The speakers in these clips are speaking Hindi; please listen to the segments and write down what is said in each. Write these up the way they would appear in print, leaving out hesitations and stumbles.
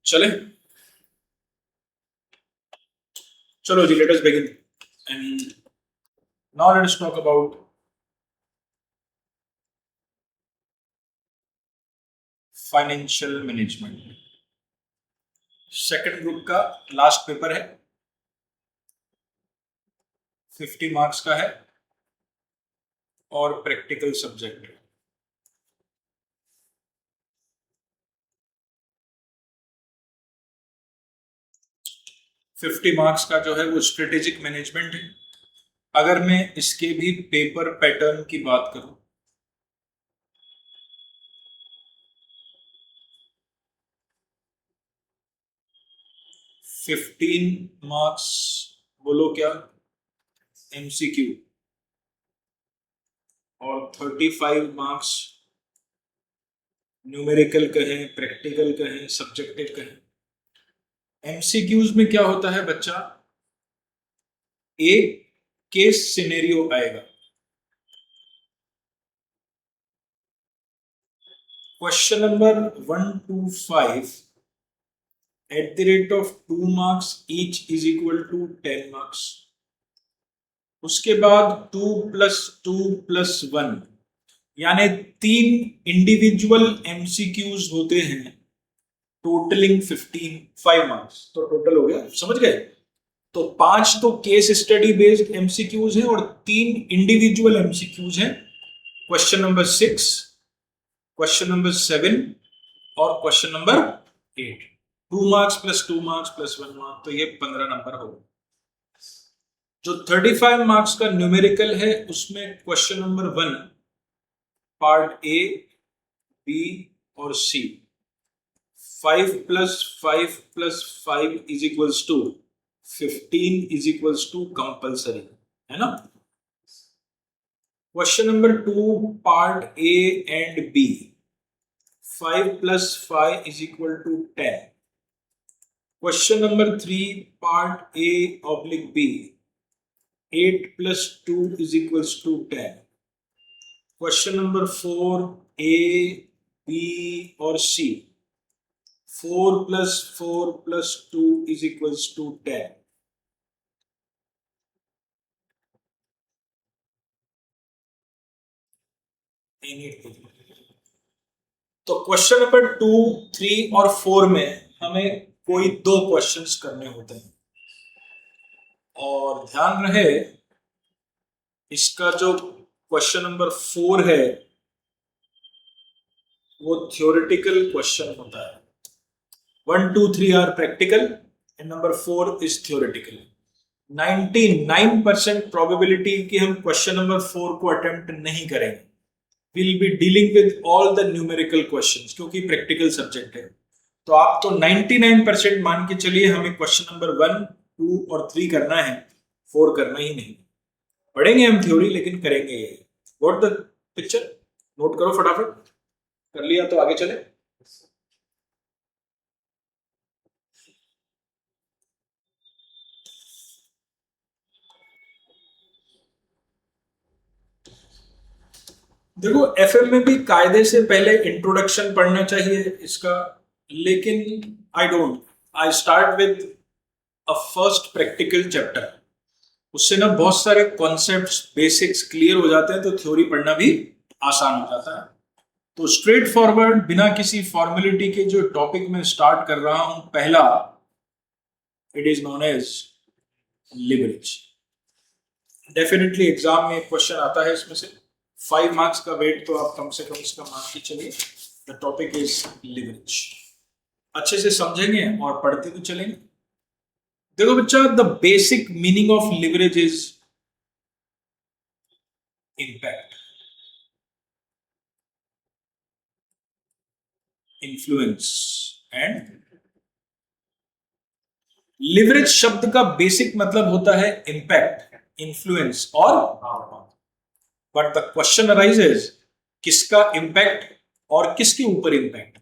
चले चलो जी, let us begin and now let us talk about financial management. Second group का लास्ट पेपर है, 50 मार्क्स का है और प्रैक्टिकल सब्जेक्ट है। फिफ्टी मार्क्स का जो है वो स्ट्रेटेजिक मैनेजमेंट है। अगर मैं इसके भी पेपर पैटर्न की बात करूं, फिफ्टीन मार्क्स बोलो क्या एमसीक्यू और 35 मार्क्स न्यूमेरिकल कहें, प्रैक्टिकल कहें, सब्जेक्टिव कहें। एमसीक्यूज में क्या होता है बच्चा, एक केस सिनेरियो आएगा। Question number 1 to 5 at the rate of 2 marks each is equal to 10 marks. उसके बाद 2 + 2 + 1 यानी 3 इंडिविजुअल एमसीक्यूज होते हैं, टोटलिंग 5 मार्क्स। तो टोटल हो गया, समझ गए? तो 5 तो केस स्टडी बेस्ड एमसीक्यूज हैं और 3 इंडिविजुअल एमसीक्यूज हैं। क्वेश्चन नंबर 6, क्वेश्चन नंबर 7 और question number 8। 2 marks + 2 marks + 1 mark, तो ये 15 नंबर हो। जो 35 मार्क्स का न्यूमेरिकल है उसमें question number 1 part A, B और C, 5 + 5 + 5 is equals to 15 is equals to compulsory, है ना। Question number 2 part A and B, 5 + 5 is equal to 10. Question number 3 part A/B, 8 + 2 is equals to 10. Question number 4 A, B और C, 4 + 4 + 2 is equals to 10. तो क्वेश्चन नंबर 2, 3 और 4 में हमें कोई 2 क्वेश्चंस करने होते हैं। और ध्यान रहे, इसका जो क्वेश्चन नंबर 4 है वो थ्योरेटिकल क्वेश्चन होता है। 1, 2, 3 are practical and number 4 is theoretical. 99% probability कि हम क्वेश्चन नंबर 4 को अटेम्प्ट नहीं करेंगे। Will be dealing with all the numerical questions, क्योंकि प्रैक्टिकल सब्जेक्ट है। तो आप तो 99% मान के चलिए हमें क्वेश्चन नंबर 1, 2 और 3 करना है, 4 करना ही नहीं। पढ़ेंगे हम थ्योरी लेकिन करेंगे ये। व्हाट द पिक्चर, नोट करो फटाफट। कर लिया तो आगे चले। देखो, एफएम में भी कायदे से पहले इंट्रोडक्शन पढ़ना चाहिए इसका, लेकिन I start with a first practical chapter. उससे ना बहुत सारे कॉन्सेप्ट्स, बेसिक्स क्लियर हो जाते हैं, तो थ्योरी पढ़ना भी आसान हो जाता है। तो स्ट्रेट फॉरवर्ड, बिना किसी फॉर्मेलिटी के जो टॉपिक में स्टार्ट कर रहा हूं, पहला, it is known as leverage. Definitely exam में एक क्वेश्चन आता है इसमें से। 5 मार्क्स का वेट तो आप कम से कम इसका मान के चलिए। The topic is leverage. अच्छे से समझेंगे और पढ़ते तो चलेंगे। देखो बच्चा, the basic meaning of leverage is impact, influence and. Leverage शब्द का बेसिक मतलब होता है इम्पैक्ट, इन्फ्लुएंस और। बट द क्वेश्चन अराइजेज, किसका इम्पैक्ट और किसके ऊपर इम्पैक्ट।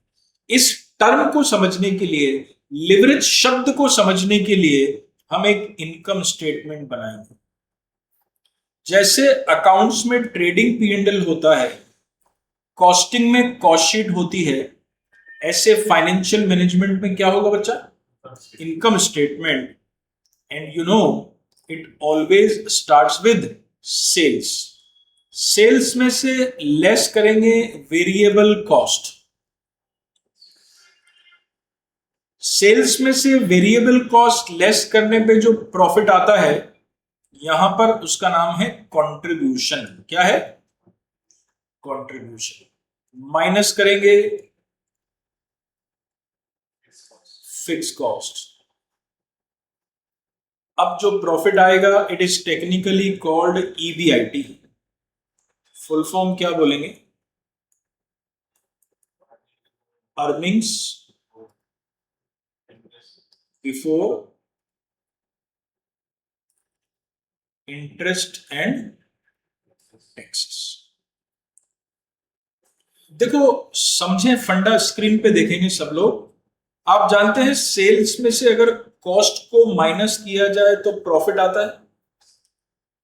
इस टर्म को समझने के लिए, लिवरेज शब्द को समझने के लिए हम एक इनकम स्टेटमेंट बनाएंगे। जैसे अकाउंट्स में ट्रेडिंग P&L होता है, कॉस्टिंग में कॉस्ट शीट होती है, ऐसे फाइनेंशियल मैनेजमेंट में क्या होगा बच्चा? Income statement, and you know it always starts with sales. Sales में से लेस करेंगे वेरिएबल कॉस्ट। सेल्स में से वेरिएबल कॉस्ट लेस करने पे जो प्रॉफिट आता है यहां पर उसका नाम है कंट्रीब्यूशन। क्या है? कंट्रीब्यूशन। माइनस करेंगे फिक्स कॉस्ट। अब जो प्रॉफिट आएगा it is technically called EBIT. Full form क्या बोलेंगे? Earnings before interest and taxes. देखो समझे फंडा, स्क्रीन पे देखेंगे सब लोग। आप जानते हैं सेल्स में से अगर कॉस्ट को माइनस किया जाए तो प्रॉफिट आता है,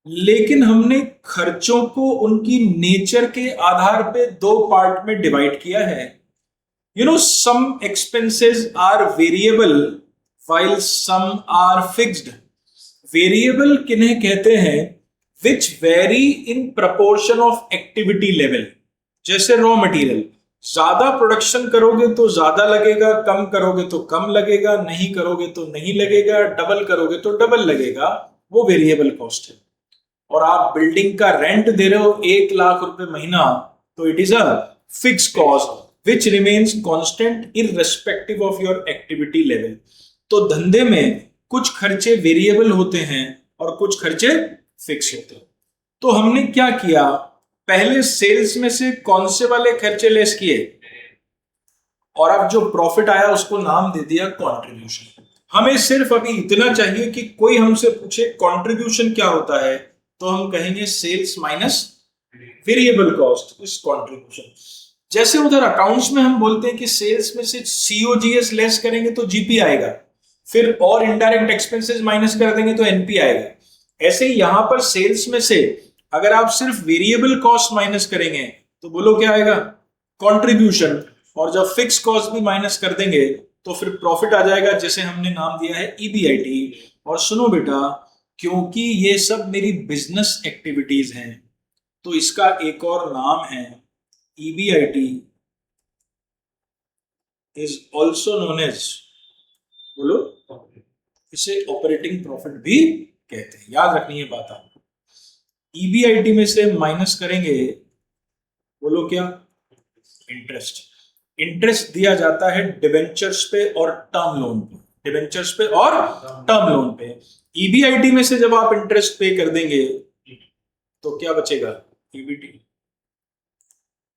लेकिन हमने खर्चों को उनकी नेचर के आधार पे दो पार्ट में डिवाइड किया है। You know some expenses are variable while some are fixed। Variable किन्हें कहते हैं? Which vary in proportion of activity level. जैसे रॉ मटेरियल, ज्यादा प्रोडक्शन करोगे तो ज्यादा लगेगा, कम करोगे तो कम लगेगा, नहीं करोगे तो नहीं लगेगा, डबल करोगे तो डबल लगेगा, वो वेरिएबल कॉस्ट है। और आप बिल्डिंग का रेंट दे रहे हो 1 लाख रुपए महीना, तो it is a fix cost which remains constant irrespective of your activity level. तो धंधे में कुछ खर्चे वेरिएबल होते हैं और कुछ खर्चे फिक्स होते हैं। तो हमने क्या किया, पहले सेल्स में से कौन से वाले खर्चे लेस किए, और अब जो प्रॉफिट आया उसको नाम दे दिया कंट्रीब्यूशन। हमें सिर्फ अभी इतना चाहिए कि कोई हमसे पूछे कंट्रीब्यूशन क्या होता है, तो हम कहेंगे sales minus variable cost is contribution. जैसे उधर अकाउंट्स में हम बोलते हैं कि सेल्स में से सीओजीएस लेस करेंगे तो जीपी आएगा, फिर और इनडायरेक्ट एक्सपेंसेस माइनस कर देंगे तो एनपी आएगा। ऐसे ही यहां पर सेल्स में से अगर आप सिर्फ वेरिएबल कॉस्ट माइनस करेंगे तो बोलो क्या आएगा? कंट्रीब्यूशन। और जब फिक्स कॉस्ट भी माइनस कर देंगे तो फिर प्रॉफिट आ जाएगा, जिसे हमने नाम दिया है ईबीआईटी। और सुनो बेटा, क्योंकि ये सब मेरी बिजनेस एक्टिविटीज हैं तो इसका एक और नाम है EBIT is also known as, बोलो, इसे ऑपरेटिंग प्रॉफिट भी कहते हैं। याद रखनी है बात आपको। ईबीआईटी में से माइनस करेंगे, बोलो क्या? इंटरेस्ट। इंटरेस्ट दिया जाता है डिवेंचर्स पे और टर्म लोन पे, डिवेंचर्स पे और टर्म लोन पे। ईबीआईटी में से जब आप इंटरेस्ट पे कर देंगे तो क्या बचेगा? ईबीटी।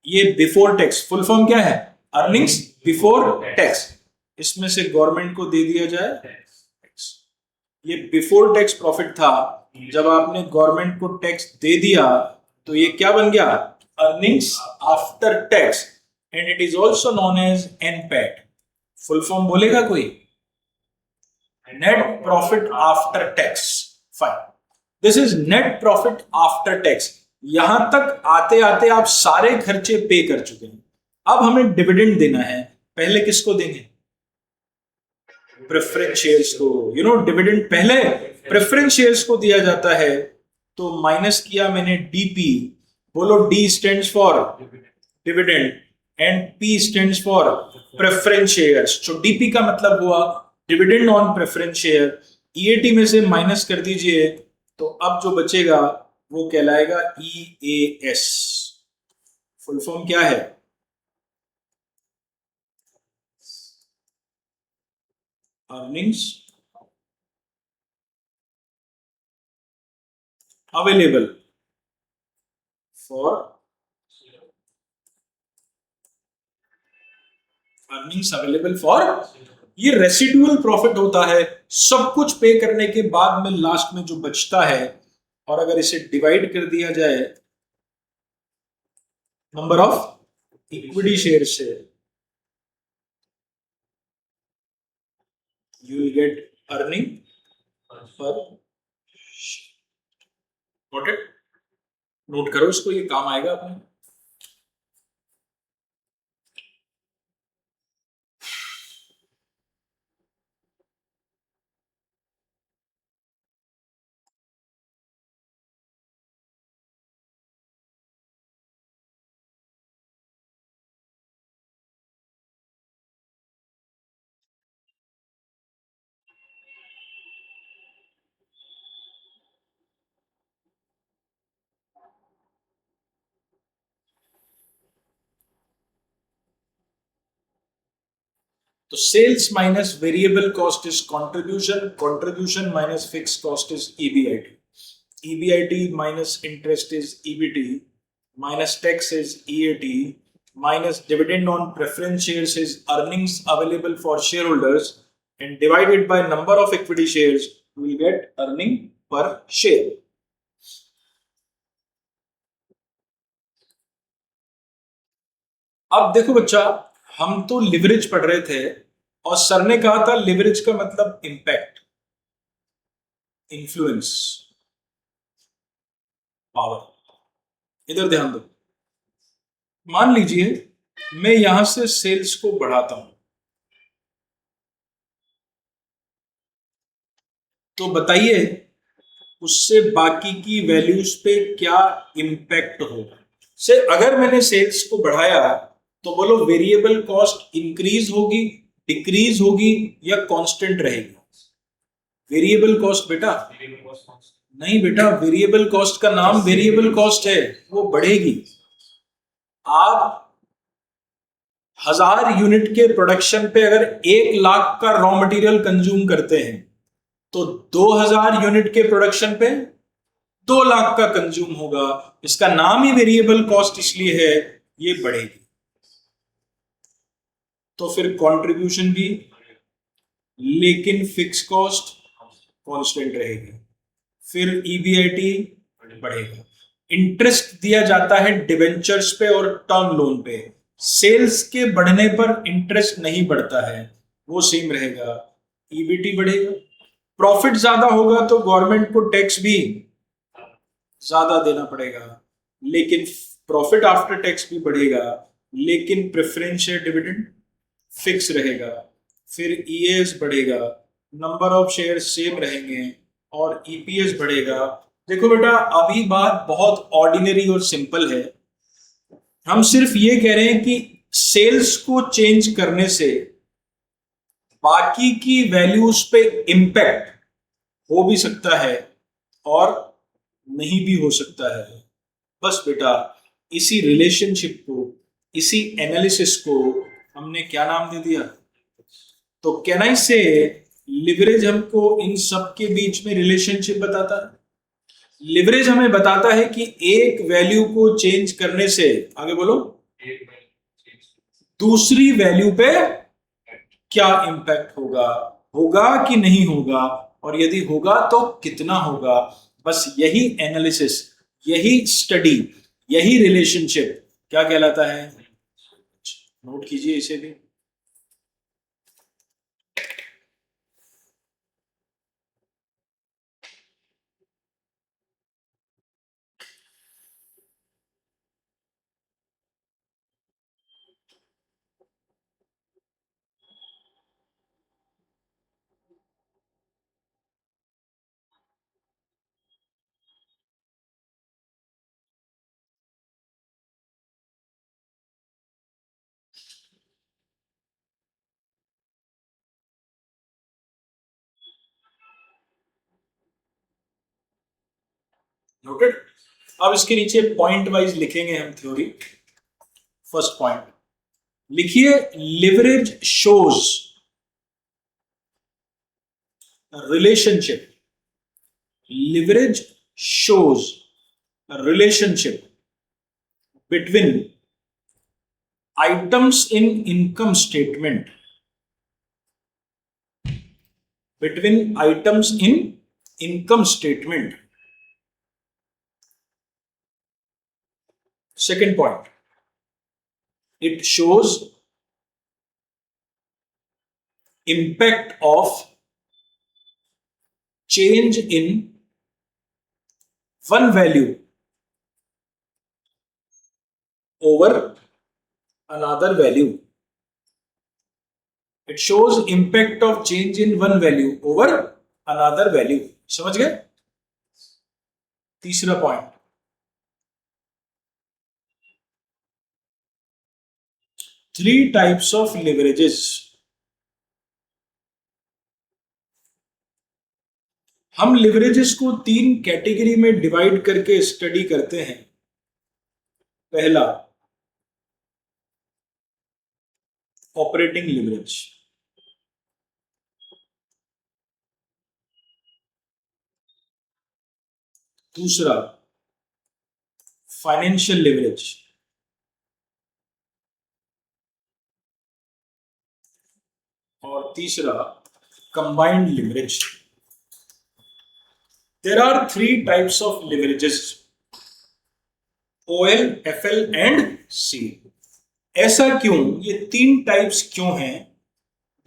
ये बिफोर टैक्स, फुल फॉर्म क्या है? Earnings before tax. इसमें से गवर्नमेंट को दे दिया जाए टैक्स। ये बिफोर टैक्स प्रॉफिट था, जब आपने गवर्नमेंट को टैक्स दे दिया तो ये क्या बन गया? Earnings after tax, and it is also known as NPAT. Full form बोलेगा कोई? Net profit after tax. Fine, this is net profit after tax. यहां तक आते आते आप सारे खर्चे पे कर चुके हैं। अब हमें डिविडेंड देना है। पहले किसको देंगे? प्रेफरेंस शेयर्स को। यू नो डिविडेंड पहले प्रेफरेंस शेयर्स को दिया जाता है। तो माइनस किया मैंने डीपी। बोलो D stands for dividend and P stands for preference shares. तो डीपी का मतलब हुआ dividend on preference share. EAT में से माइनस कर दीजिए, तो अब जो बचेगा वो कहलाएगा ईएएस। फुल फॉर्म क्या है? Earnings available for earnings available for. ये रेसिडुअल प्रॉफिट होता है, सब कुछ पे करने के बाद में लास्ट में जो बचता है। और अगर इसे डिवाइड कर दिया जाए नंबर ऑफ इक्विटी शेयर से, यू विल गेट अर्निंग पर। नोटेड? नोट करो इसको, ये काम आएगा अपने। तो sales minus variable cost is contribution, contribution minus fix cost is EBIT, EBIT minus interest is EBT, minus tax is EAT, minus dividend on preference shares is earnings available for shareholders, and divided by number of equity shares, you will get earning per share. अब देखो बच्चा, हम तो लिवरेज पढ़ रहे थे और सर ने कहा था लिवरेज का मतलब इंपैक्ट, इन्फ्लुएंस, पावर। इधर ध्यान दो, मान लीजिए मैं यहां से सेल्स को बढ़ाता हूं, तो बताइए उससे बाकी की वैल्यूज पे क्या इंपैक्ट होगा। से अगर मैंने सेल्स को बढ़ाया तो बोलो वेरिएबल कॉस्ट इंक्रीज होगी, डिक्रीज होगी या कांस्टेंट रहेगी। वेरिएबल कॉस्ट बेटा नहीं, बेटा वेरिएबल कॉस्ट का नाम वेरिएबल कॉस्ट है, वो बढ़ेगी। आप 1000 यूनिट के प्रोडक्शन पे अगर 1 लाख का रॉ मटेरियल कंज्यूम करते हैं तो 2000 यूनिट के प्रोडक्शन पे 2 लाख का कंज्यूम होगा। इसका नाम ही वेरिएबल कॉस्ट इसलिए है, ये बढ़ेगी। तो फिर कंट्रीब्यूशन भी, लेकिन फिक्स कॉस्ट कांस्टेंट रहेगी। फिर ईबीआईटी बढ़ेगा। इंटरेस्ट दिया जाता है डिवेंचर्स पे और टर्म लोन पे। सेल्स के बढ़ने पर इंटरेस्ट नहीं बढ़ता है, वो सेम रहेगा। ईबीटी बढ़ेगा। प्रॉफिट ज्यादा होगा तो गवर्नमेंट को टैक्स भी ज्यादा देना पड़ेगा, लेकिन प्रॉफिट आफ्टर टैक्स भी बढ़ेगा, लेकिन प्रेफरेंस शेयर डिविडेंड फिक्स रहेगा। फिर ईएएस बढ़ेगा, नंबर ऑफ शेयर सेम रहेंगे और ईपीएस बढ़ेगा। देखो बेटा, अभी बात बहुत ऑर्डिनरी और सिंपल है। हम सिर्फ ये कह रहे हैं कि सेल्स को चेंज करने से बाकी की वैल्यूज पे इंपैक्ट हो भी सकता है और नहीं भी हो सकता है। बस बेटा, इसी रिलेशनशिप को, इसी एनालिसिस को हमने क्या नाम दे दिया? तो कैन आई से लिवरेज हमको इन सब के बीच में रिलेशनशिप बताता है। लिवरेज हमें बताता है कि एक वैल्यू को चेंज करने से, आगे बोलो, दूसरी वैल्यू पे क्या इंपैक्ट होगा, होगा कि नहीं होगा, और यदि होगा तो कितना होगा। बस यही एनालिसिस, यही स्टडी, यही रिलेशनशिप क्या कहलाता है? नोट कीजिए इसे भी। नोटेड। अब इसके नीचे पॉइंट वाइज लिखेंगे हम थ्योरी। फर्स्ट पॉइंट लिखिए, leverage shows relationship, leverage shows relationship between items in income statement, between items in income statement. Second point, it shows impact of change in one value over another value. It shows impact of change in one value over another value. समझ गए? तीसरा point, three types of leverages. हम लिवरेजेस को 3 कैटेगरी में डिवाइड करके स्टडी करते हैं। पहला, ऑपरेटिंग लिवरेज। दूसरा फाइनेंशियल लिवरेज, और तीसरा combined leverage. There are 3 types of leverages, OL, FL and C। ऐसा क्यों, ये 3 टाइप्स क्यों हैं?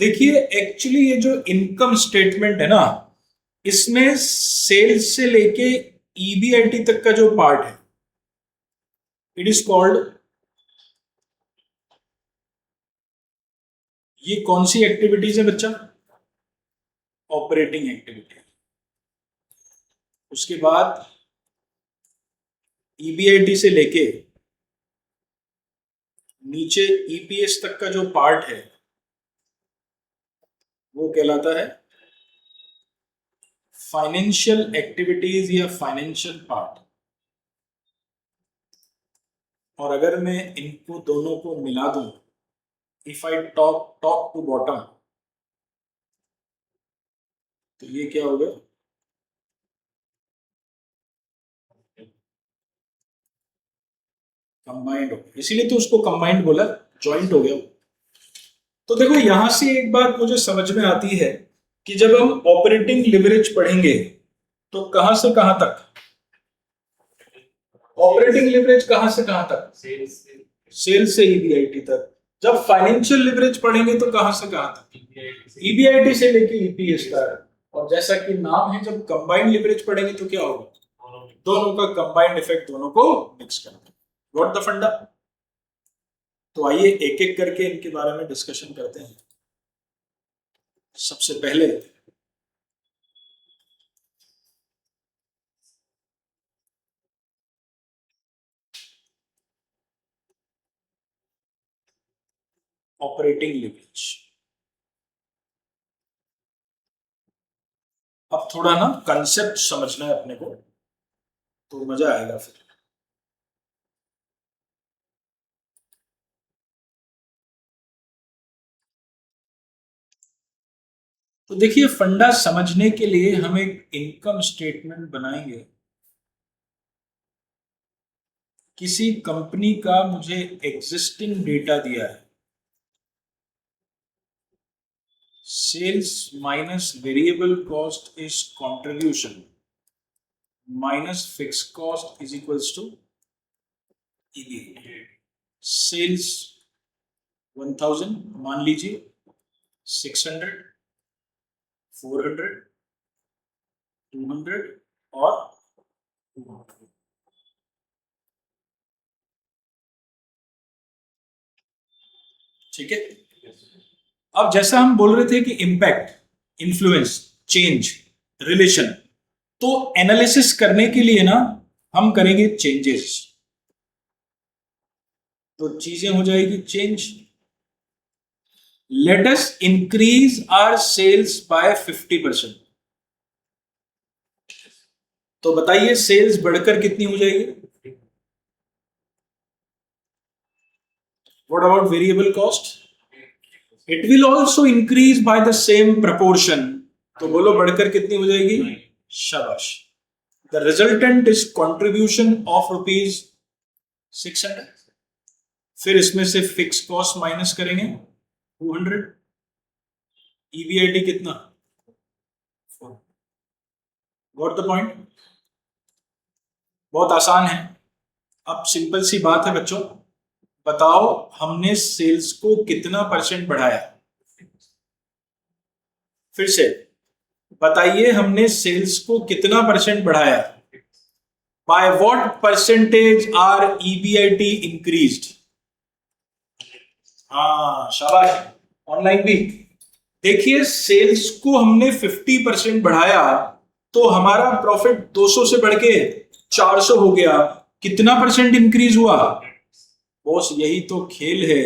देखिए एक्चुअली ये जो इनकम स्टेटमेंट है ना, इसमें सेल्स से लेके EBIT तक का जो पार्ट है, इट इज कॉल्ड, ये कौन सी एक्टिविटीज है बच्चा? Operating activity. उसके बाद EBIT से लेके नीचे EPS तक का जो पार्ट है वो कहलाता है फाइनेंशियल एक्टिविटीज या फाइनेंशियल पार्ट। और अगर मैं इनको दोनों को मिला दूं, if I top to bottom, तो ये क्या होगा? कंबाइंड हो गया, इसीलिए तो उसको कंबाइंड बोला, जॉइंट हो गया। तो देखो यहां से एक बात मुझे समझ में आती है कि जब हम ऑपरेटिंग लिवरेज पढ़ेंगे तो कहां से कहां तक? ऑपरेटिंग लिवरेज कहां से कहां तक? सेल्स से EBIT तक। जब फाइनेंशियल लिवरेज पढ़ेंगे तो कहां से कहां तक? EBIT से लेके EPS तक। और जैसा कि नाम है, जब कंबाइंड लिवरेज पढ़ेंगे तो क्या होगा? दोनों का कंबाइंड इफेक्ट, दोनों को मिक्स करना। व्हाट द फंडा? तो आइए एक एक करके इनके बारे में डिस्कशन करते हैं। सबसे पहले ऑपरेटिंग लिवरेज। अब थोड़ा ना कंसेप्ट समझना है अपने को, तो मजा आएगा फिर। तो देखिए फंडा समझने के लिए हम एक इनकम स्टेटमेंट बनाएंगे। किसी कंपनी का मुझे एग्जिस्टिंग डेटा दिया है, sales minus variable cost is contribution minus fix cost is equals to EBIT। Sales 1000 मान लीजिए, 600, 400, 200 और 200। ठीक है। अब जैसा हम बोल रहे थे कि इंपैक्ट, इन्फ्लुएंस, चेंज, रिलेशन, तो एनालिसिस करने के लिए ना हम करेंगे चेंजेस। तो चीजें हो जाएगी change. Let us increase our sales by 50%। तो बताइए सेल्स बढ़कर कितनी हो जाएगी? What about variable cost? It will also increase by the same proportion. तो बोलो बढ़कर कितनी हो जाएगी? शाबाश। The resultant is contribution of ₹600। फिर इसमें से फिक्स कॉस्ट माइनस करेंगे 200। EBIT कितना? 4। Got the point? बहुत आसान है। अब सिंपल सी बात है बच्चों, बताओ हमने सेल्स को कितना % बढ़ाया? फिर से बताइए, हमने सेल्स को कितना % बढ़ाया? By what percentage are EBIT increased? हाँ शाबाश, ऑनलाइन भी देखिए, सेल्स को हमने 50% बढ़ाया तो हमारा प्रॉफिट 200 से बढ़ के 400 हो गया। कितना % इंक्रीज हुआ? बॉस यही तो खेल है,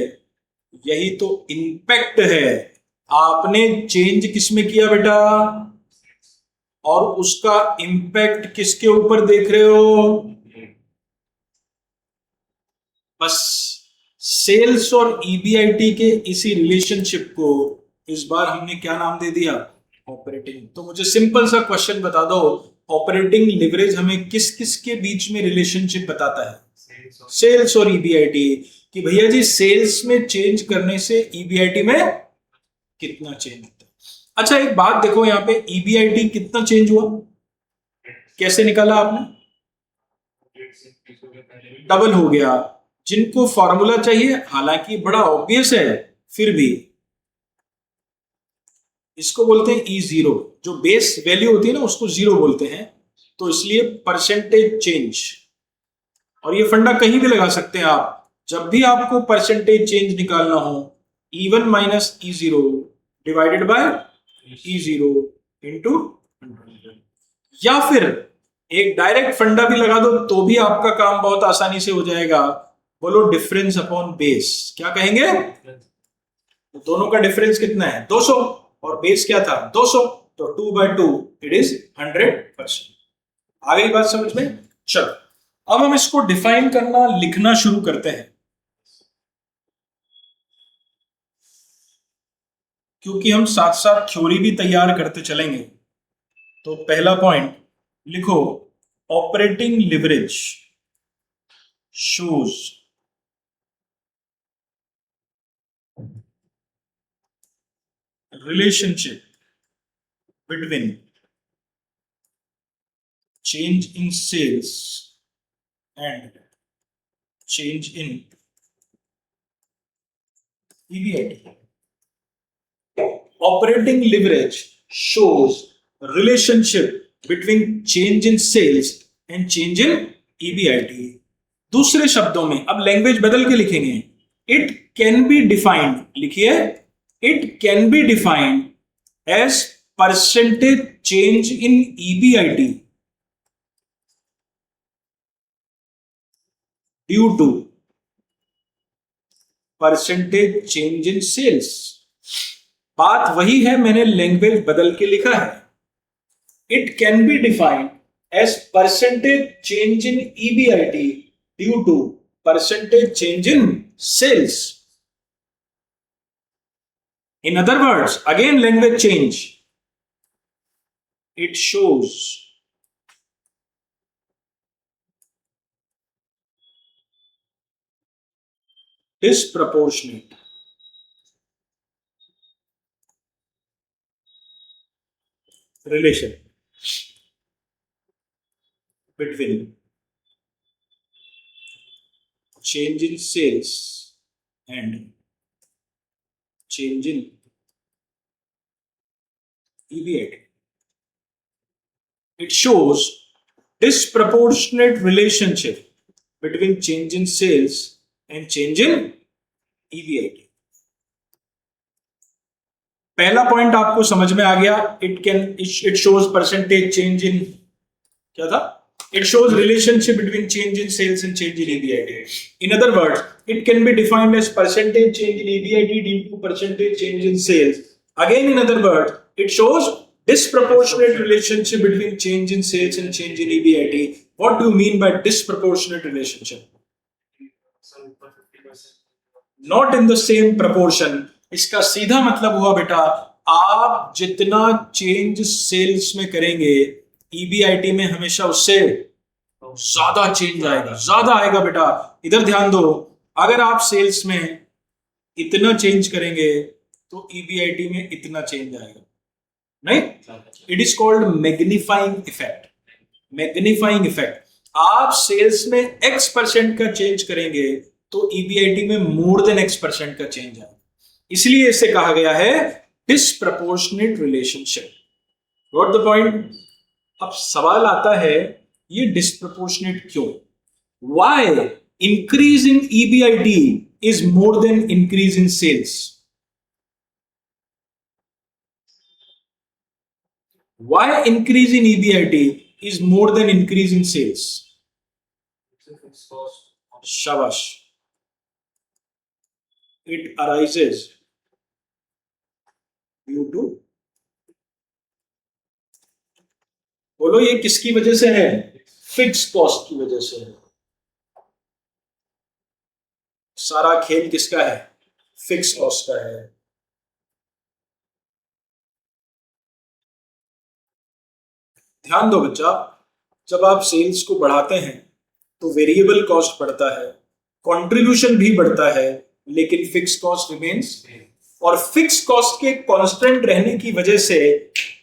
यही तो इंपैक्ट है। आपने चेंज किसमें किया बेटा, और उसका इंपैक्ट किसके ऊपर देख रहे हो? बस सेल्स और EBIT के इसी रिलेशनशिप को इस बार हमने क्या नाम दे दिया? ऑपरेटिंग। तो मुझे सिंपल सा क्वेश्चन बता दो, ऑपरेटिंग लिवरेज हमें किस किस के बीच में रिलेशनशिप बताता है? सेल्स और ईबीआईटी, कि भैया जी सेल्स में चेंज करने से ईबीआईटी में कितना चेंज होता है। अच्छा एक बात देखो, यहाँ पे ईबीआईटी कितना चेंज हुआ, कैसे निकाला आपने? डबल हो गया। जिनको फॉर्मूला चाहिए, हालांकि बड़ा ऑब्वियस है, फिर भी इसको बोलते हैं ई जीरो, जो बेस वैल्यू होती है ना उसको जीरो बोलते हैं, तो इसलिए परसेंटेज चेंज। और ये फंडा कहीं भी लगा सकते हैं आप, जब भी आपको परसेंटेज चेंज निकालना हो, E1 minus E zero divided by E zero into, या फिर एक डायरेक्ट फंडा भी लगा दो तो भी आपका काम बहुत आसानी से हो जाएगा। बोलो डिफरेंस अपॉन बेस, क्या कहेंगे? दोनों का डिफरेंस कितना है? 200, और बेस क्या था? 200, तो 2/2 इट इज 100%। आ गई बात समझ में? चलो अब हम इसको डिफाइन करना, लिखना शुरू करते हैं, क्योंकि हम साथ साथ थ्योरी भी तैयार करते चलेंगे। तो पहला पॉइंट लिखो, operating leverage shows relationship between change in sales and change in EBIT. Operating leverage shows relationship between change in sales and change in EBIT. दूसरे शब्दों में, अब लैंग्वेज बदल के लिखेंगे, इट कैन बी डिफाइंड, लिखिए, it can be defined as percentage change in EBIT due to percentage change in sales. बात वही है, मैंने लैंग्वेज बदल के लिखा है। It can be defined as percentage change in EBIT due to percentage change in sales. In other words, again language change. It shows disproportionate relation between change in sales and change in EBIT. It shows disproportionate relationship between change in sales and change in EBIT. पहला पॉइंट आपको समझ में आ गया, इट शोज परसेंटेज चेंज इन, क्या था? It shows relationship between change in sales and change in EBIT. In other words, it can be defined as percentage change in EBIT due to percentage change in sales. Again, in other words, it shows disproportionate relationship between change in sales and change in EBIT. What do you mean by disproportionate relationship? Not in the same proportion. इसका सीधा मतलब हुआ बेटा, आप जितना चेंज सेल्स में करेंगे EBIT में हमेशा उससे ज्यादा चेंज आएगा, ज्यादा आएगा बेटा। इधर ध्यान दो, अगर आप सेल्स में इतना चेंज करेंगे तो EBIT में इतना चेंज आएगा नहीं। It is called magnifying effect. Magnifying effect, आप सेल्स में X% का चेंज करेंगे तो EBIT में मोर देन X% का चेंज आएगा, इसलिए इसे कहा गया है disproportionate relationship. Got the point? अब सवाल आता है, ये डिस्प्रपोर्शनेट क्यों? Why increase in EBIT is more than increase in sales? Why increase in EBIT is more than increase in sales? शाबाश। इट अराइजेज ड्यू टू, बोलो ये किसकी वजह से है? फिक्स कॉस्ट की वजह से है। सारा खेल किसका है? फिक्स कॉस्ट का है। ध्यान दो बच्चा, जब आप सेल्स को बढ़ाते हैं तो वेरिएबल कॉस्ट बढ़ता है, कंट्रीब्यूशन भी बढ़ता है, लेकिन फिक्स कॉस्ट रिमेन्स। और फिक्स कॉस्ट के कांस्टेंट रहने की वजह से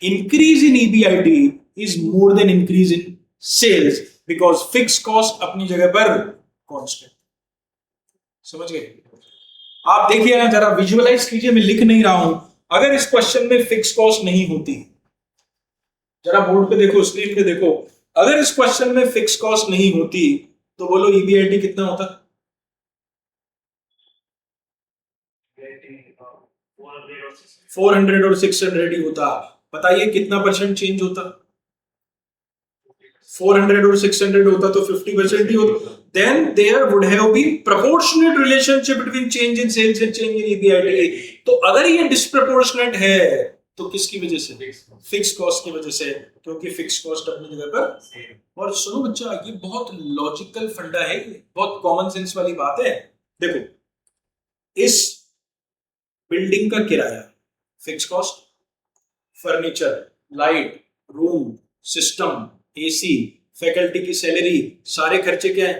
increase in EBIT is more than increase in sales, because fix cost अपनी जगह पर कांस्टेंट। समझ गए? आप देखिए ना, जरा विजुअलाइज कीजिए, मैं लिख नहीं रहा हूं। अगर इस क्वेश्चन में फिक्स कॉस्ट नहीं होती, जरा बोर्ड पे देखो, स्क्रीन पे देखो, अगर इस क्वेश्चन में फिक्स कॉस्ट नहीं होती तो बोलो ईबीआईटी कितना होता? 400 और 600 ही होता। बताइए कितना परसेंट चेंज होता? 400 और 600 होता तो 50% ही होता। Then there would have been proportionate relationship between change in sales and change in EBIT। तो अगर ये disproportionate है तो किसकी वजह से? फिक्स कॉस्ट की वजह से, क्योंकि फिक्स कॉस्ट अपनी जगह पर। और सुनो बच्चा, ये बहुत लॉजिकल फंडा है, बहुत कॉमन सेंस वाली बात है। देखो, इस बिल्डिंग का किराया fix cost, furniture, light, room, system, AC, faculty की सैलरी, सारे खर्चे क्या है?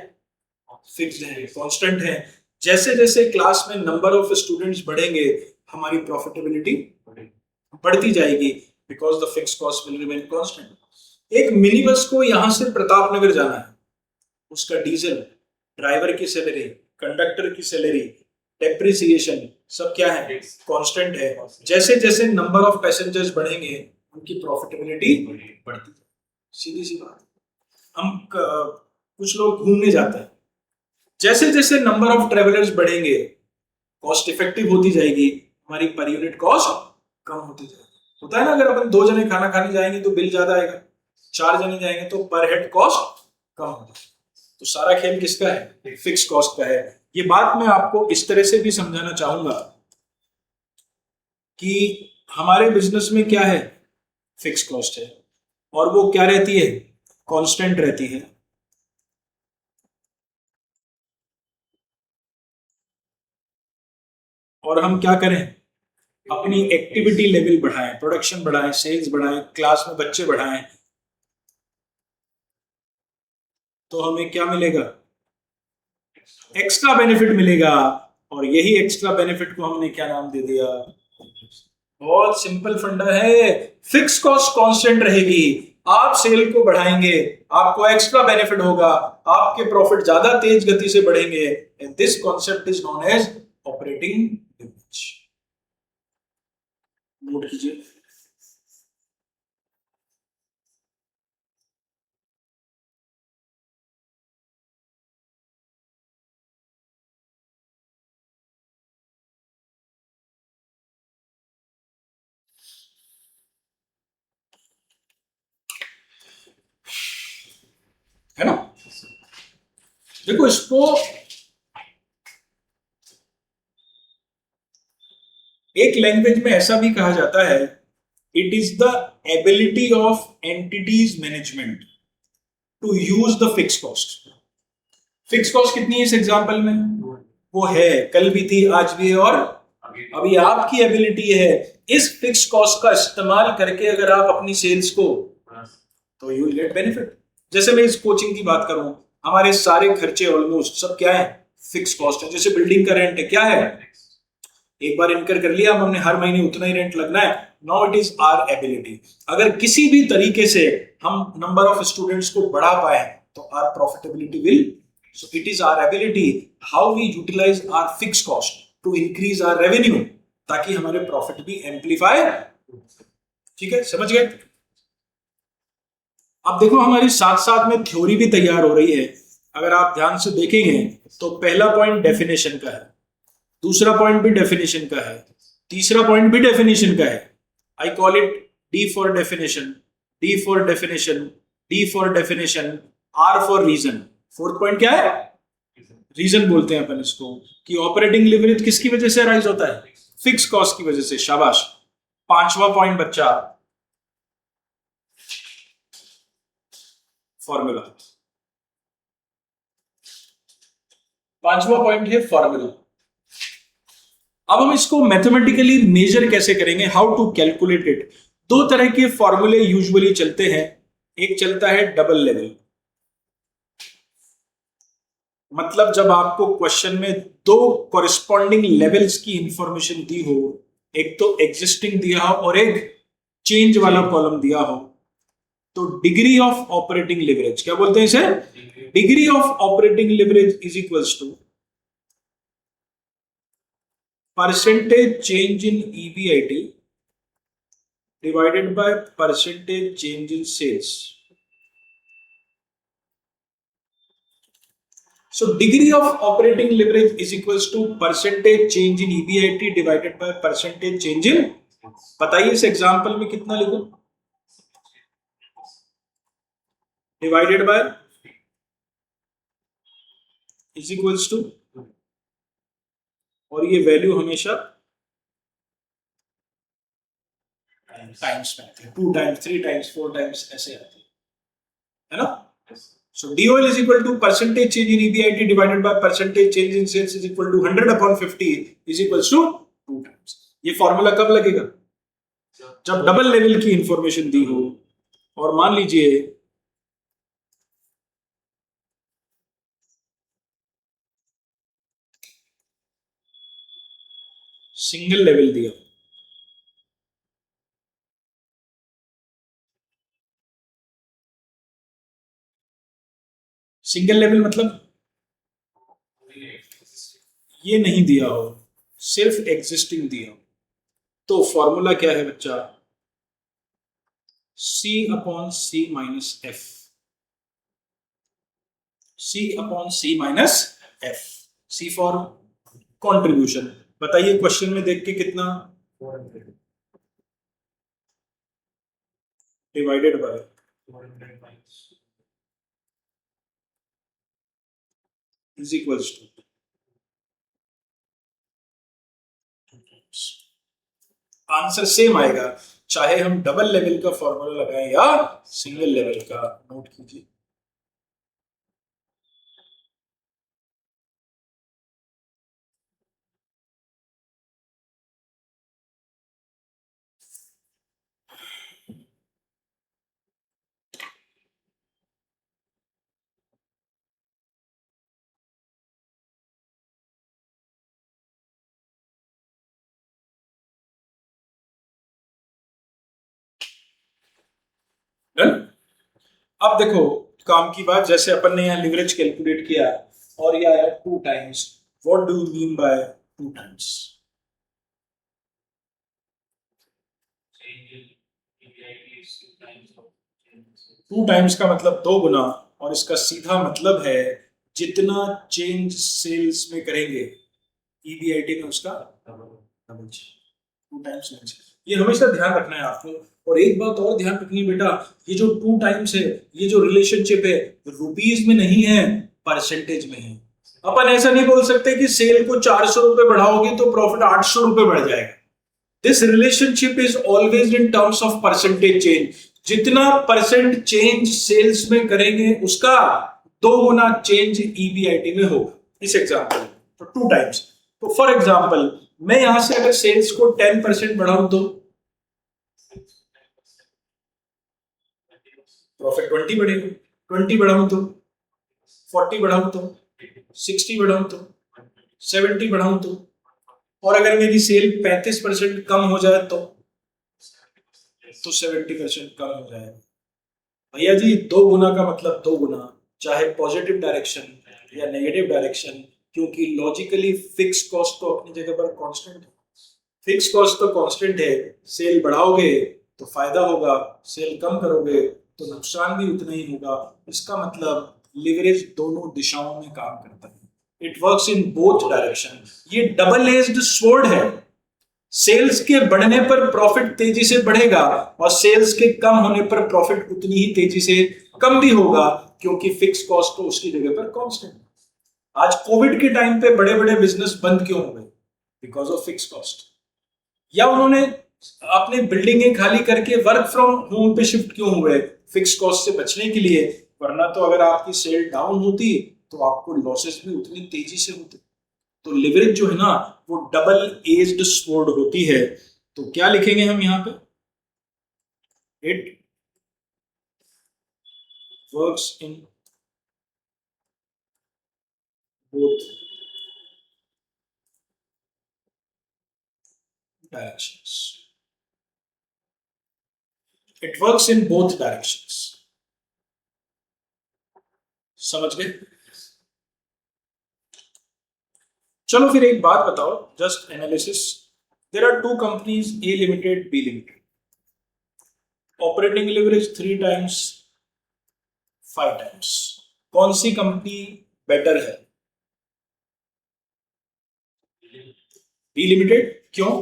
फिक्स्ड हैं, कांस्टेंट हैं। जैसे जैसे क्लास में नंबर ऑफ स्टूडेंट्स बढ़ेंगे, हमारी प्रॉफिटेबिलिटी बढ़ती जाएगी, because the fix cost will remain constant. एक मिनी बस को यहां से प्रताप नगर जाना है, उसका डीजल, ड्राइवर की सैलरी, कंडक्टर की सैलरी, डेप्रिसिएशन, सब क्या है? कांस्टेंट है। जैसे जैसे नंबर ऑफ पैसेंजर्स बढ़ेंगे, उनकी प्रॉफिटेबिलिटी बढ़ती है। सीधी सी बात। हम कुछ लोग घूमने जाते हैं, जैसे जैसे नंबर ऑफ ट्रेवलर्स बढ़ेंगे, कॉस्ट इफेक्टिव होती जाएगी, हमारी पर यूनिट कॉस्ट कम होती जाएगी। होता है ना, अगर अपन 2 जने खाना खाने जाएंगे तो बिल ज्यादा आएगा, 4 जने जाएंगे तो पर हेड कॉस्ट कम होगा। तो सारा खेल किसका है? फिक्स कॉस्ट का है। ये बात मैं आपको इस तरह से भी समझाना चाहूंगा कि हमारे बिजनेस में क्या है? फिक्स कॉस्ट है, और वो क्या रहती है? कांस्टेंट रहती है। और हम क्या करें? अपनी एक्टिविटी लेवल बढ़ाएं, प्रोडक्शन बढ़ाएं, सेल्स बढ़ाएं, क्लास में बच्चे बढ़ाएं, तो हमें क्या मिलेगा? एक्स्ट्रा बेनिफिट मिलेगा। और यही एक्स्ट्रा बेनिफिट को हमने क्या नाम दे दिया? बहुत सिंपल फंडा है। फिक्स कॉस्ट कांस्टेंट रहेगी, आप सेल को बढ़ाएंगे, आपको एक्स्ट्रा बेनिफिट होगा, आपके प्रॉफिट ज्यादा तेज गति से बढ़ेंगे। And this concept is known as operating leverage. Note कीजिए। है ना? देखो, इसको एक लैंग्वेज में ऐसा भी कहा जाता है, it is the ability of entities management to use the fix cost. Fix cost कितनी है इस एग्जांपल में? वो है, कल भी थी, आज भी है, और अभी आपकी एबिलिटी है इस फिक्स कॉस्ट का इस्तेमाल करके अगर आप अपनी सेल्स को, तो यू विल गेट बेनिफिट। जैसे मैं इस कोचिंग की बात करूं, हमारे सारे खर्चे ऑलमोस्ट सब क्या है? फिक्स कॉस्ट है। जैसे बिल्डिंग का रेंट है, क्या है? एक बार इनकर कर लिया हमने, हर महीने उतना ही रेंट लगना है। Now it is our ability. अगर किसी भी तरीके से हम नंबर ऑफ स्टूडेंट्स को बढ़ा पाए तो our profitability will, so it is our ability how we utilise our fix cost to increase our revenue, ताकि हमारे प्रॉफिट भी एम्पलीफाई। ठीक है, समझ गए? अब देखो, हमारी साथ साथ में थ्योरी भी तैयार हो रही है। अगर आप ध्यान से देखेंगे तो पहला पॉइंट डेफिनेशन का है, दूसरा पॉइंट भी डेफिनेशन का है, तीसरा पॉइंट भी डेफिनेशन का है। I call it D for definition, D for definition, D for definition, R for reason. Fourth point क्या है? रीजन बोलते हैं अपन इसको, कि ऑपरेटिंग लिवरेज किसकी वजह से राइज होता है? फिक्स कॉस्ट की वजह से। शाबाश। पांचवा पॉइंट बच्चा, फॉर्मूला। पांचवा पॉइंट है फॉर्मूला। अब हम इसको मैथमेटिकली मेजर कैसे करेंगे? How to calculate it? दो तरह के फॉर्मूले यूजुअली चलते हैं। एक चलता है डबल लेवल। मतलब जब आपको क्वेश्चन में दो कॉरेस्पॉन्डिंग लेवल्स की इंफॉर्मेशन दी हो, एक तो एग्जिस्टिंग दिया हो और एक चेंज वाला कॉलम दिया हो, तो डिग्री ऑफ ऑपरेटिंग लिवरेज क्या बोलते हैं इसे? Degree of operating leverage is equals to percentage change in EBIT divided by percentage change in sales. So degree of operating leverage is equals to percentage change in EBIT divided by percentage change in, बताइए इस एग्जांपल में कितना लिखूं? Divided by is equals to, और ये वैल्यू हमेशा टाइम्स में आती है, 2 टाइम्स 3 टाइम्स 4 टाइम्स ऐसे आती है ना? So DOL is equal to percentage change in EBIT divided by percentage change in sales is equal to 100 upon 50 is equals to 2 times. ये फॉर्मूला कब लगेगा? जब डबल लेवल की इंफॉर्मेशन दी हो, और मान लीजिए सिंगल लेवल दिया। सिंगल लेवल मतलब ये नहीं दिया हो, सिर्फ एग्जिस्टिंग दिया हो, तो फॉर्मूला क्या है बच्चा? C upon C minus F, C upon C minus F, C for contribution. बताइए क्वेश्चन में देख के कितना? Divided by is equals to, answer same आएगा चाहे हम डबल लेवल का फॉर्मूला लगाएं या सिंगल लेवल का। नोट कीजिए। डन। अब देखो काम की बात, जैसे अपन ने यहाँ लिवरेज कैलकुलेट किया और ये आया 2 times. What do you mean by 2 times? 2 times का मतलब 2 गुना, और इसका सीधा मतलब है जितना चेंज सेल्स में करेंगे ईबीआईटी में उसका डबल। 2 टाइम्स ये हमेशा ध्यान रखना है आपको। और एक बात और ध्यान रखनी है बेटा, ये जो 2 टाइम्स है, ये जो रिलेशनशिप है रुपीज में नहीं है, परसेंटेज में है। अपन ऐसा नहीं बोल सकते कि सेल को 400 रुपए बढ़ाओगे तो प्रॉफिट 800 रुपए बढ़ जाएगा। This relationship is always in terms of percentage change. जितना परसेंट चेंज सेल्स में करेंगे उसका 2 गुना चेंज ईबीआईटी में होगा। इस एग्जांपल तो 2 टाइम्स। तो फॉर एग्जांपल मैं यहां से अगर सेल्स को 10% बढ़ाऊं तो प्रॉफिट 20 बढ़ेगा। 20 बढ़ाऊं तो 40 बढ़ाऊं तो 60 बढ़ाऊं तो 70 बढ़ाऊं तो, और अगर मेरी सेल 35% कम हो जाए तो 70% कम हो जाए। भैया जी 2 गुना का मतलब 2 गुना, चाहे पॉजिटिव डायरेक्शन या नेगेटिव डायरेक्शन, क्योंकि लॉजिकली फिक्स कॉस्ट तो अपनी जगह पर कांस्टेंट है। फिक्स कॉस्ट तो कांस्टेंट है। सेल बढ़ाओगे तो फायदा होगा, सेल कम करोगे तो नुकसान भी उतना ही होगा। इसका मतलब लिवरेज दोनों दिशाओं में काम करता है। It works in both direction. ये डबल एज्ड स्वॉर्ड है। सेल्स के बढ़ने पर प्रॉफिट तेजी से बढ़ेगा और सेल्स के कम होने पर प्रॉफिट उतनी ही तेजी से कम भी होगा, क्योंकि फिक्स कॉस्ट तो उसकी जगह पर कांस्टेंट। आज कोविड के टाइम पे बड़े बड़े बिजनेस बंद क्यों हो गए? Because of fix cost. या उन्होंने अपने बिल्डिंगें खाली करके वर्क फ्रॉम होम पे शिफ्ट क्यों हुए? फिक्स कॉस्ट से बचने के लिए। वरना तो अगर आपकी सेल डाउन होती तो आपको लॉसेस भी उतनी तेजी से होते। तो लिवरेज जो है ना वो डबल एज्ड स्वॉर्ड होती है। तो क्या लिखेंगे हम यहाँ पे? It works in both directions. It works in both directions. समझ गए? चलो फिर एक बात बताओ, just analysis. There are two companies, A limited, B limited. Operating leverage 3 times, 5 times. कौन सी कंपनी बेटर है? B limited. क्यों?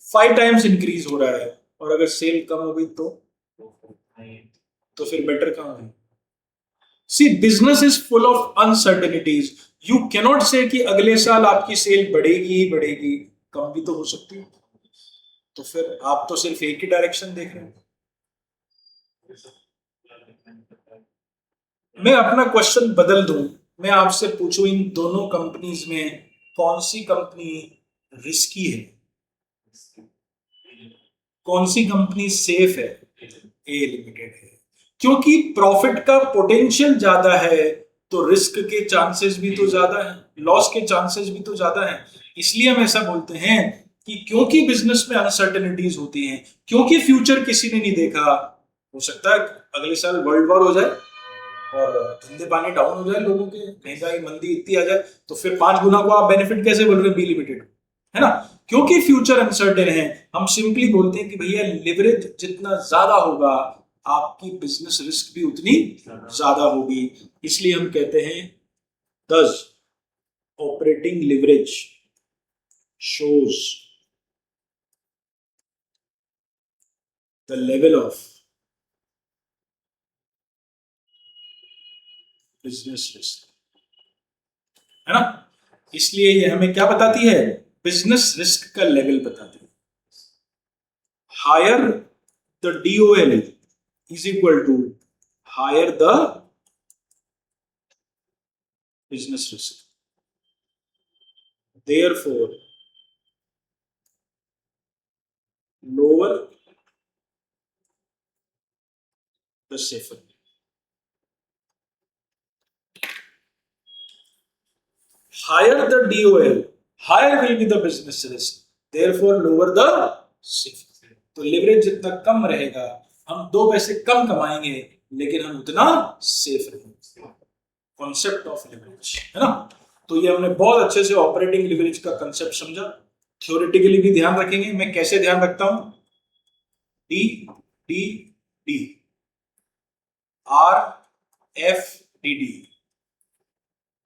फाइव टाइम्स इंक्रीज हो रहा है, और अगर सेल कम हो गई तो फिर बेटर कहां है? See, business is full of uncertainties. You cannot say कि अगले साल आपकी सेल बढ़ेगी ही बढ़ेगी, कम भी तो हो सकती है. तो फिर आप तो सिर्फ एक ही डायरेक्शन देख रहे हैं. मैं अपना क्वेश्चन बदल दूं, मैं आपसे पूछूं इन दोनों कंपनीज में कौन सी कंपनी रिस्की है, कौन सी कंपनी सेफ है? ए लिमिटेड है. क्योंकि प्रॉफिट का पोटेंशियल ज्यादा है तो रिस्क के चांसेस भी तो ज्यादा है, लॉस के चांसेस भी तो ज्यादा है. इसलिए हम ऐसा बोलते हैं कि क्योंकि बिजनेस में अनसर्टेनिटीज होती हैं, क्योंकि फ्यूचर किसी ने नहीं देखा, हो सकता है अगले साल वर्ल्ड वॉर हो जाए और धंधे पानी डाउन हो जाए, लोगों के महंगाई मंदी इतनी आ जाए, तो फिर 5 गुना को आप बेनिफिट कैसे बोल रहे हैं बी लिमिटेड, है ना? क्योंकि फ्यूचर अनसर्टेन है, हम सिंपली बोलते हैं कि भैया लिवरेज जितना ज्यादा होगा आपकी बिजनेस रिस्क भी उतनी ज्यादा होगी. इसलिए हम कहते हैं दस operating leverage shows the level of business risk, है ना? इसलिए ये हमें क्या बताती है? बिजनेस रिस्क का लेवल बताती है. Higher the DOL is equal to higher the business risk. Therefore, lower the safer. Higher the DOL, higher will be the business risk. Therefore, lower the safer. तो लिवरेज जितना कम रहेगा, हम 2 पैसे कम कमाएंगे, लेकिन हम उतना सेफ रहेंगे. कॉन्सेप्ट ऑफ लिवरेज, है ना? तो ये हमने बहुत अच्छे से ऑपरेटिंग लिवरेज का कंसेप्ट समझा. थ्योरेटिकली भी ध्यान रखेंगे. मैं कैसे ध्यान रखता हूं? D D D, RFDD.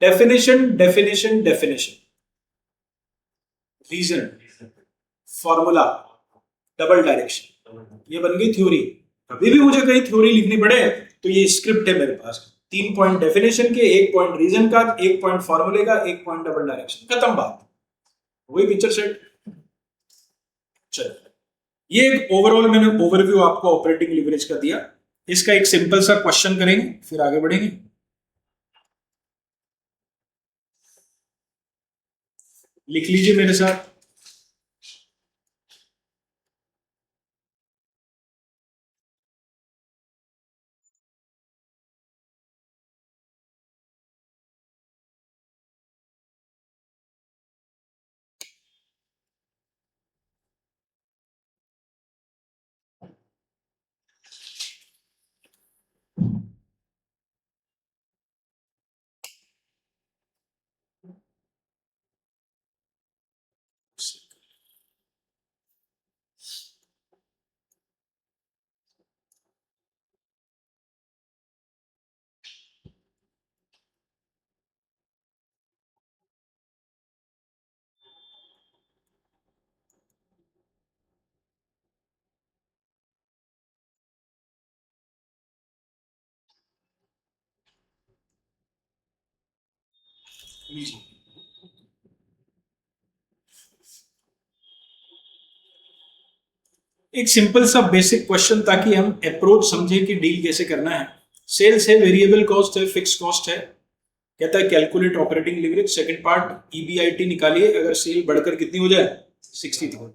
Definition definition definition, reason, formula, double direction. ये बन गई थ्योरी. कभी भी मुझे कहीं थ्योरी लिखनी पड़े तो ये स्क्रिप्ट है मेरे पास. 3 पॉइंट डेफिनेशन के, 1 पॉइंट रीजन का, 1 पॉइंट फॉर्मूले का, 1 पॉइंट डबल डायरेक्शन. खत्म बात. वही पिक्चर सेट. चलो, ये एक ओवरऑल मैंने ओवरव्यू आपको ऑपरेटिंग लिवरेज का दिया. इसका एक सिंपल सा क्वेश्चन करेंगे, फिर आगे बढ़ेंगे. लिख लीजिए मेरे साथ. एक सिंपल सा बेसिक क्वेश्चन, ताकि हम अप्रोच समझें कि डील कैसे करना है. सेल्स है, वेरिएबल कॉस्ट है, फिक्स कॉस्ट है. कहता है calculate operating leverage. Second part EBIT निकालिए अगर सेल बढ़कर कितनी हो जाए, 60,000.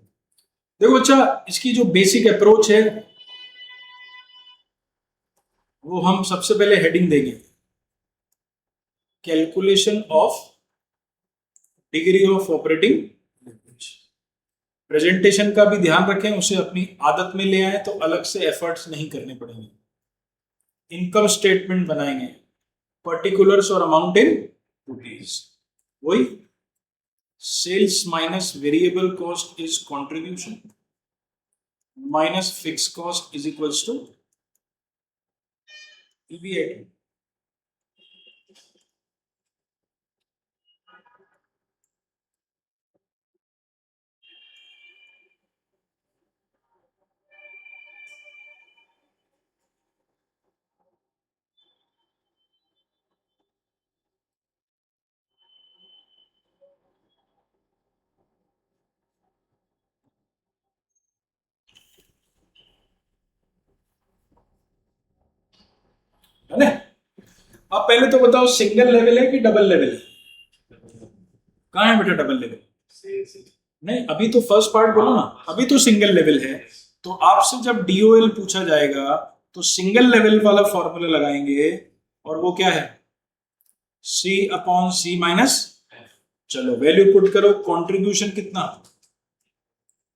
देखो अच्छा, इसकी जो बेसिक अप्रोच है वो हम सबसे पहले हेडिंग देंगे, calculation of degree of operating leverage. Presentation का भी ध्यान रखें, उसे अपनी आदत में ले आए तो अलग से एफर्ट्स नहीं करने पड़ेंगे। इनकम स्टेटमेंट बनाएंगे, पर्टिकुलर्स और अमाउंट इन रुपीज। वही sales minus variable cost is contribution minus fix cost is equals to EBIT. है ना? अब पहले तो बताओ सिंगल लेवल है कि डबल लेवल है? कहाँ है बेटा डबल लेवल? नहीं, अभी तो फर्स्ट पार्ट बोलो ना, अभी तो सिंगल लेवल है। तो आपसे जब डीओएल पूछा जाएगा तो सिंगल लेवल वाला फॉर्मूला लगाएंगे, और वो क्या है? C upon C minus. चलो वैल्यू पुट करो, कंट्रीब्यूशन कितना?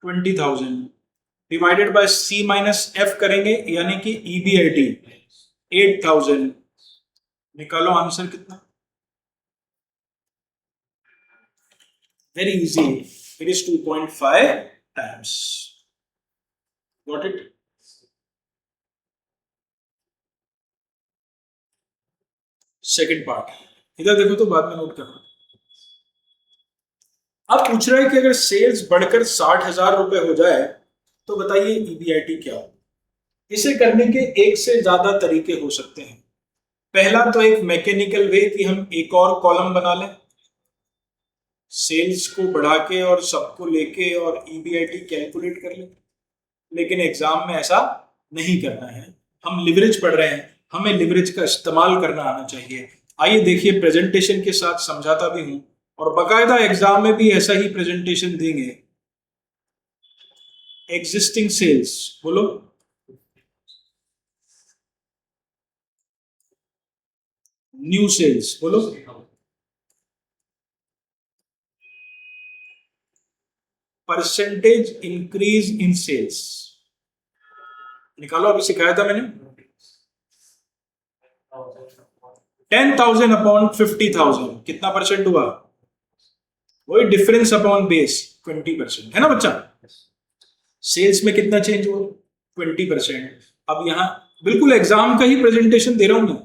20,000 divided by C minus F करेंगे, यानी कि ईबीआईटी 8,000। निकालो आंसर कितना। Very easy, it is 2.5 times. Got it? Second part इधर देखो तो बाद में नोट करना। अब पूछ रहा है कि अगर सेल्स बढ़कर 60,000 रुपए हो जाए तो बताइए ईबीआईटी क्या हो। इसे करने के एक से ज्यादा तरीके हो सकते हैं। पहला तो एक मैकेनिकल वे कि हम एक और कॉलम बना लें, सेल्स को बढ़ा के और सबको लेके और ईबीआईटी कैलकुलेट कर लें। लेकिन एग्जाम में ऐसा नहीं करना है, हम लिवरेज पढ़ रहे हैं, हमें लिवरेज का इस्तेमाल करना आना चाहिए। आइए देखिए, प्रेजेंटेशन के साथ समझाता भी हूं, और बकायदा एग्जाम में भी ऐसा ही प्रेजेंटेशन देंगे। एग्जिस्टिंग सेल्स बोलो, न्यू सेल्स बोलो, परसेंटेज इंक्रीज इन सेल्स। निकालो, अभी सिखाया था मैंने। 10,000 अपॉन 50,000 कितना परसेंट हुआ? वही डिफरेंस अपॉन बेस 20%, है ना बच्चा? सेल्स में कितना चेंज हुआ? 20%। अब यहां बिल्कुल एग्जाम का ही प्रेजेंटेशन दे रहा हूं मैं।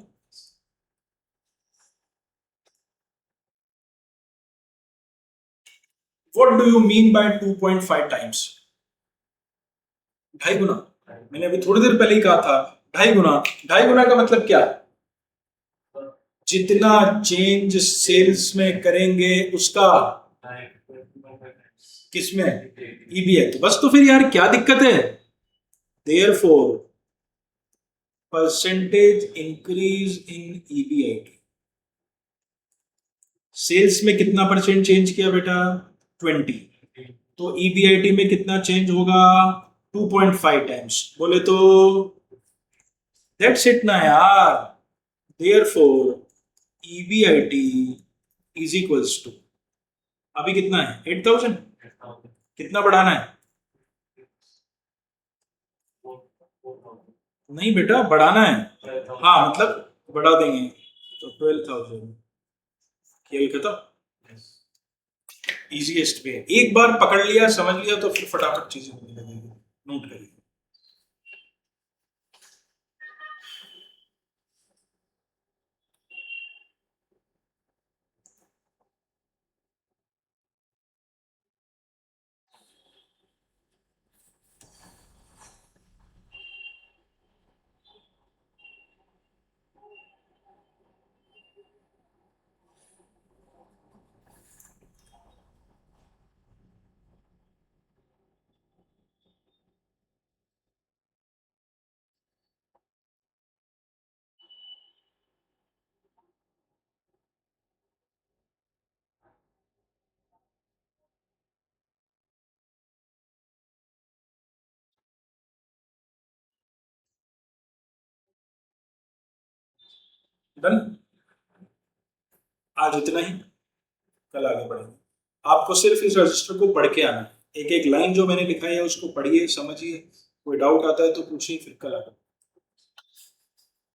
What do you mean by 2.5 times? 2.5 गुना। मैंने अभी थोड़ी देर पहले ही कहा था 2.5 गुना। 2.5 गुना का मतलब क्या? जितना चेंज सेल्स में करेंगे उसका किसमें? ईबीआई। तो बस, तो फिर यार क्या दिक्कत है? Therefore percentage increase in EBIT. Sales में कितना परसेंट चेंज किया बेटा? 20। तो ईबीआईटी में कितना चेंज होगा? 2.5 टाइम्स। बोले तो दैट्स इट ना यार। Therefore EBIT is equals to, अभी कितना है? 8,000। कितना बढ़ाना है? नहीं बेटा, बढ़ाना है। हाँ मतलब बढ़ा देंगे तो 12,000। खेल खत्म। इजीएस्ट वे, एक बार पकड़ लिया समझ लिया तो फिर फटाफट चीजें होने लगेगी। नोट करिए। डन। आज इतना ही, कल आगे बढ़ेंगे। आपको सिर्फ इस रजिस्टर को पढ़ के आना है, एक एक लाइन जो मैंने लिखा है उसको पढ़िए, समझिए, कोई डाउट आता है तो पूछिए, फिर कल आगे।